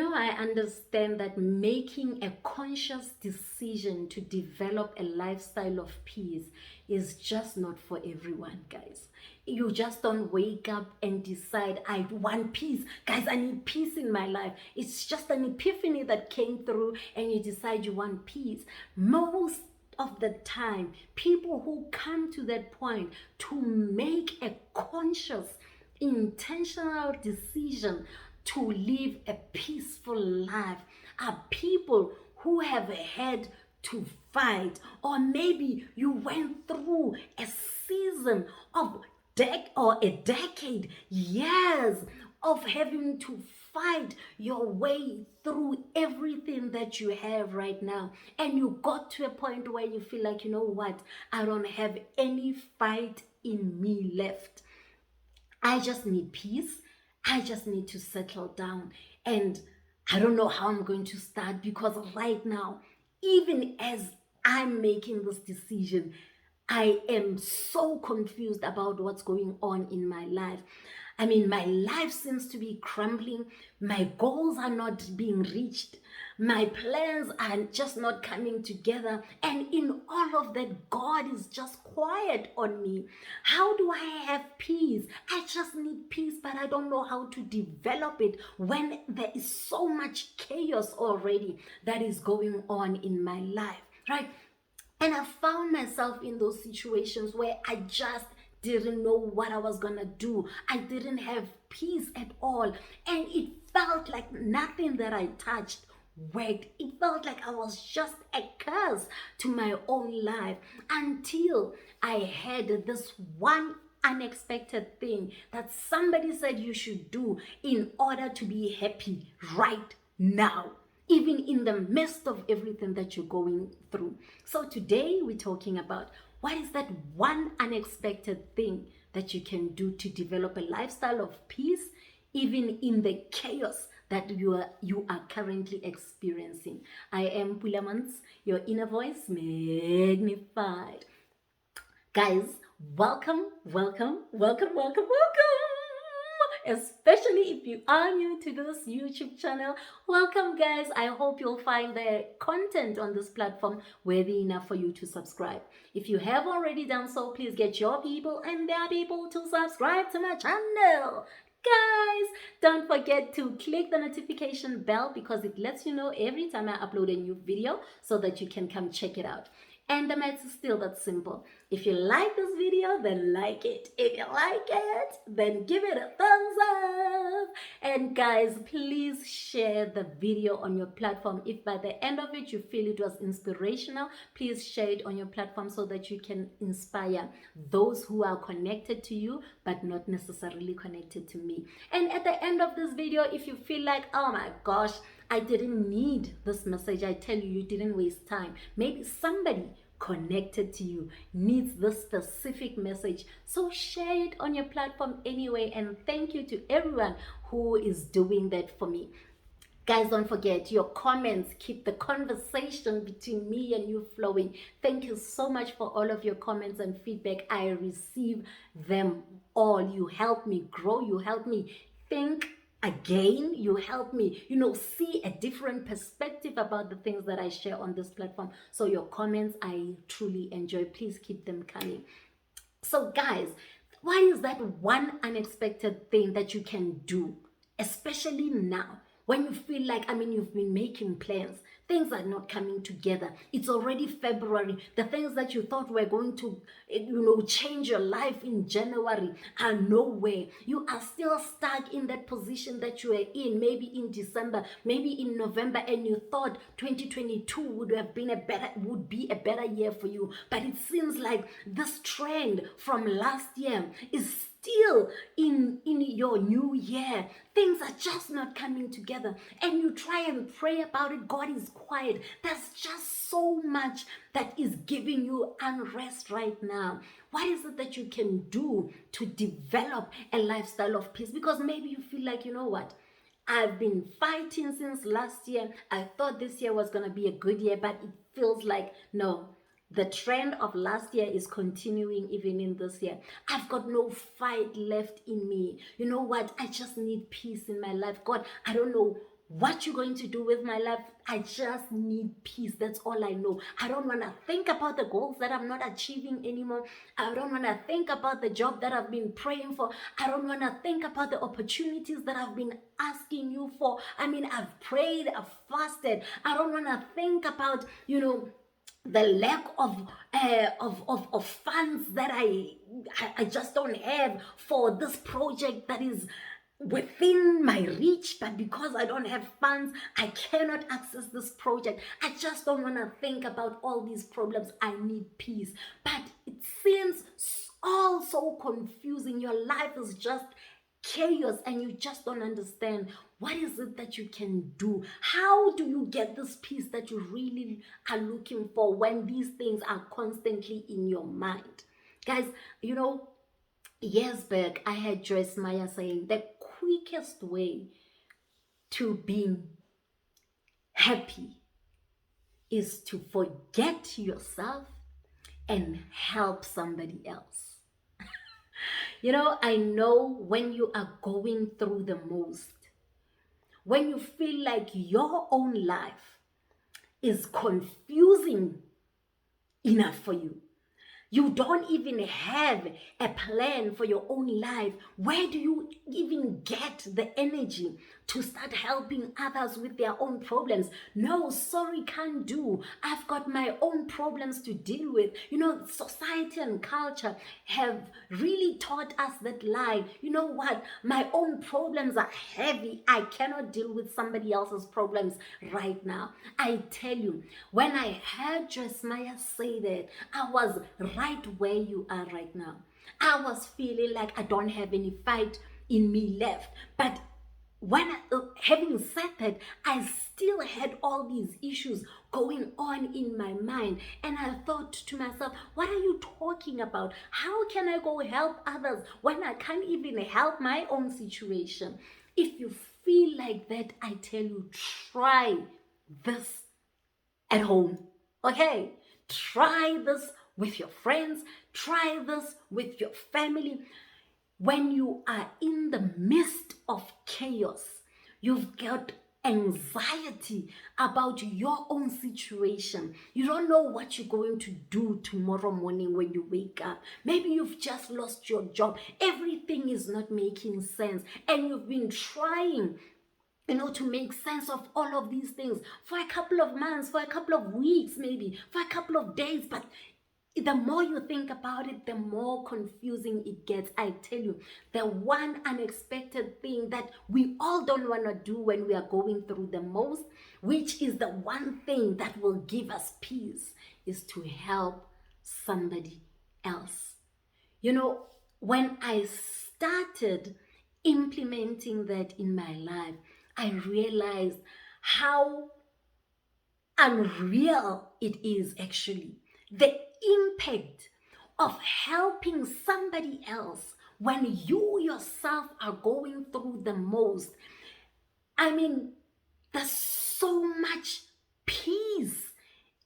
I understand that making a conscious decision to develop a lifestyle of peace is just not for everyone, guys. You just don't wake up and decide, I want peace. Guys, I need peace in my life. It's just an epiphany that came through and you decide you want peace. Most of the time, people who come to that point to make a conscious, intentional decision to live a peaceful life are people who have had to fight, or maybe you went through a season of a decade, years of having to fight your way through everything that you have right now, and you got to a point where you feel like, you know what, I don't have any fight in me left. I just need peace. I just need to settle down. And I don't know how I'm going to start, because right now, even as I'm making this decision, I am so confused about what's going on in my life. I mean, my life seems to be crumbling. My goals are not being reached. My plans are just not coming together. And in all of that, God is just quiet on me. How do I have peace? I just need peace, but I don't know how to develop it when there is so much chaos already that is going on in my life, right? And I found myself in those situations where I just didn't know what I was gonna do. I didn't have peace at all. And it felt like nothing that I touched worked. It felt like I was just a curse to my own life, until I had this one unexpected thing that somebody said you should do in order to be happy right now, even in the midst of everything that you're going through. So today we're talking about, what is that one unexpected thing that you can do to develop a lifestyle of peace, even in the chaos that you are currently experiencing. I am Pulaa Montz, your inner voice magnified. Guys, welcome, welcome, welcome, welcome, welcome. Especially if you are new to this YouTube channel, welcome, guys. I hope you'll find the content on this platform worthy enough for you to subscribe. If you have already done so, please get your people and their people to subscribe to my channel. Guys, don't forget to click the notification bell, because it lets you know every time I upload a new video, so that you can come check it out. And the math is still that simple. If you like this video, then like it. If you like it, then give it a thumbs up. And guys, please share the video on your platform. If by the end of it you feel it was inspirational, please share it on your platform, so that you can inspire those who are connected to you but not necessarily connected to me. And at the end of this video, if you feel like, oh my gosh, I didn't need this message, I tell you, you didn't waste time. Maybe somebody connected to you needs this specific message, so share it on your platform anyway. And thank you to everyone who is doing that for me. Guys, don't forget, your comments keep the conversation between me and you flowing. Thank you so much for all of your comments and feedback. I receive them all. You help me grow, you help me think again, you help me, see a different perspective about the things that I share on this platform. So your comments, I truly enjoy. Please keep them coming. So guys, what is that one unexpected thing that you can do, especially now, when you feel like, you've been making plans, things are not coming together. It's already February. The things that you thought were going to, change your life in January are nowhere. You are still stuck in that position that you were in, maybe in December, maybe in November, and you thought 2022 would be a better year for you. But it seems like this trend from last year is still in your new year. Things are just not coming together, and you try and pray about it. God is quiet. There's just so much that is giving you unrest right now. What is it that you can do to develop a lifestyle of peace? Because maybe you feel like, you know what, I've been fighting since last year. I thought this year was going to be a good year, but it feels like, no, the trend of last year is continuing even in this year. I've got no fight left in me. You know what? I just need peace in my life. God, I don't know what you're going to do with my life. I just need peace. That's all I know. I don't want to think about the goals that I'm not achieving anymore. I don't want to think about the job that I've been praying for. I don't want to think about the opportunities that I've been asking you for. I mean, I've prayed, I've fasted. I don't want to think about, the lack of funds that I just don't have for this project that is within my reach, but because I don't have funds, I cannot access this project. I just don't want to think about all these problems. I need peace. But it seems all so confusing. Your life is just chaos and you just don't understand what is it that you can do. How do you get this peace that you really are looking for when these things are constantly in your mind? Guys, years back, I had Joyce Meyer saying the quickest way to being happy is to forget yourself and help somebody else. I know when you are going through the most, when you feel like your own life is confusing enough for you, you don't even have a plan for your own life. Where do you even get the energy to start helping others with their own problems? No, sorry, can't do. I've got my own problems to deal with. Society and culture have really taught us that lie. You know what? My own problems are heavy. I cannot deal with somebody else's problems right now. I tell you, when I heard Joyce Meyer say that, I was right where you are right now. I was feeling like I don't have any fight in me left. But having said that, I still had all these issues going on in my mind. And I thought to myself, what are you talking about? How can I go help others when I can't even help my own situation? If you feel like that, I tell you, try this at home. Okay? Try this with your friends. Try this with your family. When you are in the midst of chaos, you've got anxiety about your own situation. You don't know what you're going to do tomorrow morning when you wake up. Maybe you've just lost your job. Everything is not making sense. And you've been trying to make sense of all of these things for a couple of months, for a couple of weeks, maybe for a couple of days. But the more you think about it, the more confusing it gets. I tell you, the one unexpected thing that we all don't want to do when we are going through the most, which is the one thing that will give us peace, is to help somebody else. When I started implementing that in my life, I realized how unreal it is actually. The impact of helping somebody else when you yourself are going through the most. I mean, there's so much peace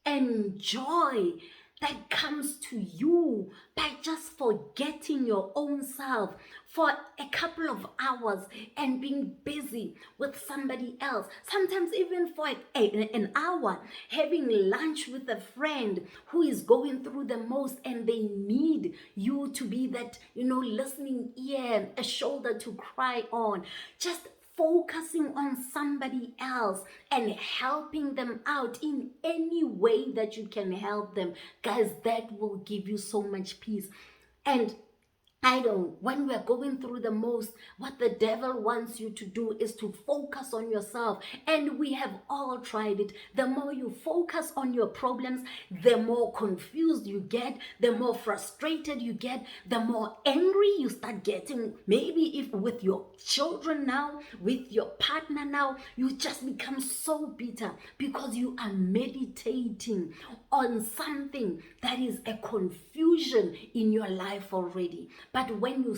and joy that comes to you by just forgetting your own self for a couple of hours and being busy with somebody else. Sometimes even for an hour, having lunch with a friend who is going through the most and they need you to be that, listening ear, a shoulder to cry on. Just focusing on somebody else and helping them out in any way that you can help them. Guys, that will give you so much peace. And when we're going through the most, what the devil wants you to do is to focus on yourself. And we have all tried it. The more you focus on your problems, the more confused you get, the more frustrated you get, the more angry you start getting. Maybe if with your children now, with your partner now, you just become so bitter because you are meditating on something that is a confusion in your life already. But when you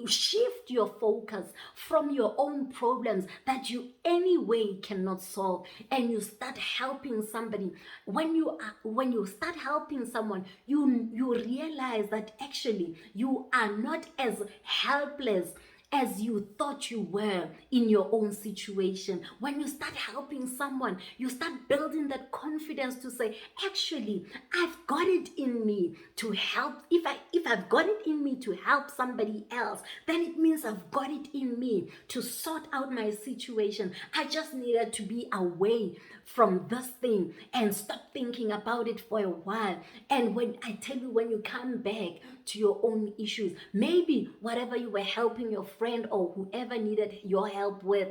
shift your focus from your own problems that you anyway cannot solve, and you start helping somebody, when you start helping someone, you realize that actually you are not as helpless as you thought you were in your own situation. When you start helping someone, you start building that confidence to say, actually, I've got it in me to help. If I've got it in me to help somebody else, then it means I've got it in me to sort out my situation. I just needed to be away from this thing and stop thinking about it for a while. And when I tell you, when you come back to your own issues, maybe whatever you were helping your friend or whoever needed your help with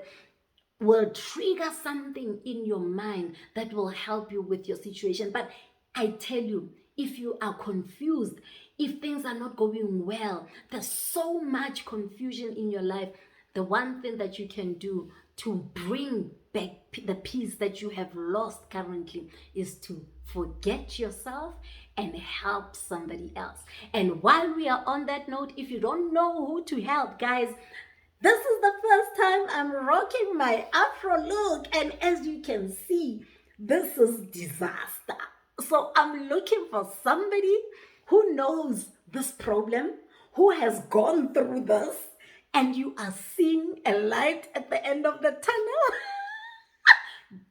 will trigger something in your mind that will help you with your situation. But I tell you, if you are confused, if things are not going well, there's so much confusion in your life, the one thing that you can do to bring back the peace that you have lost currently is to forget yourself and help somebody else. And while we are on that note, if you don't know who to help, guys, this is the first time I'm rocking my afro look, and as you can see, this is disaster. So I'm looking for somebody who knows this problem, who has gone through this, and you are seeing a light at the end of the tunnel.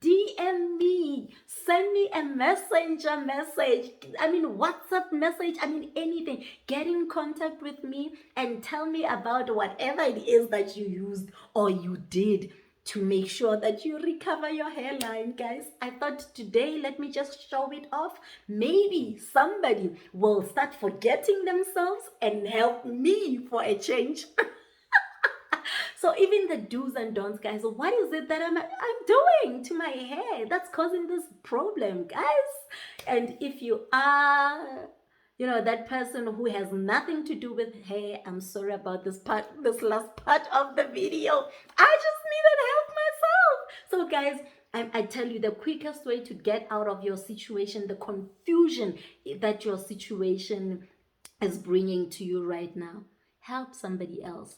DM me, send me a messenger message, WhatsApp message, anything. Get in contact with me and tell me about whatever it is that you used or you did to make sure that you recover your hairline, guys. I thought today, let me just show it off. Maybe somebody will start forgetting themselves and help me for a change. So even the do's and don'ts, guys, what is it that I'm doing to my hair that's causing this problem, guys? And if you are, that person who has nothing to do with hair, I'm sorry about this last part of the video. I just needed help myself. So guys, I tell you, the quickest way to get out of your situation, the confusion that your situation is bringing to you right now, help somebody else.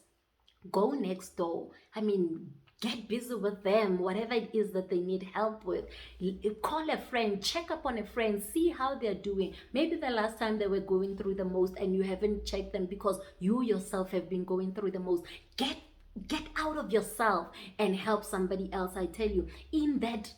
Go next door. Get busy with them, whatever it is that they need help with. Call a friend, check up on a friend, see how they're doing. Maybe the last time they were going through the most and you haven't checked them because you yourself have been going through the most. Get out of yourself and help somebody else. I tell you, in that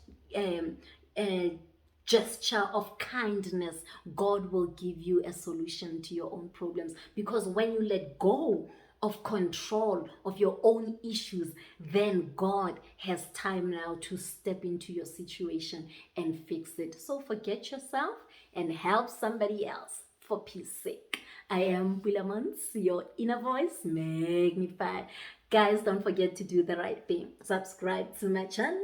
gesture of kindness, God will give you a solution to your own problems. Because when you let go of control of your own issues, then God has time now to step into your situation and fix it. So forget yourself and help somebody else for peace sake. I am Pulaa Montz, your inner voice magnified. Guys, don't forget to do the right thing. Subscribe to my channel.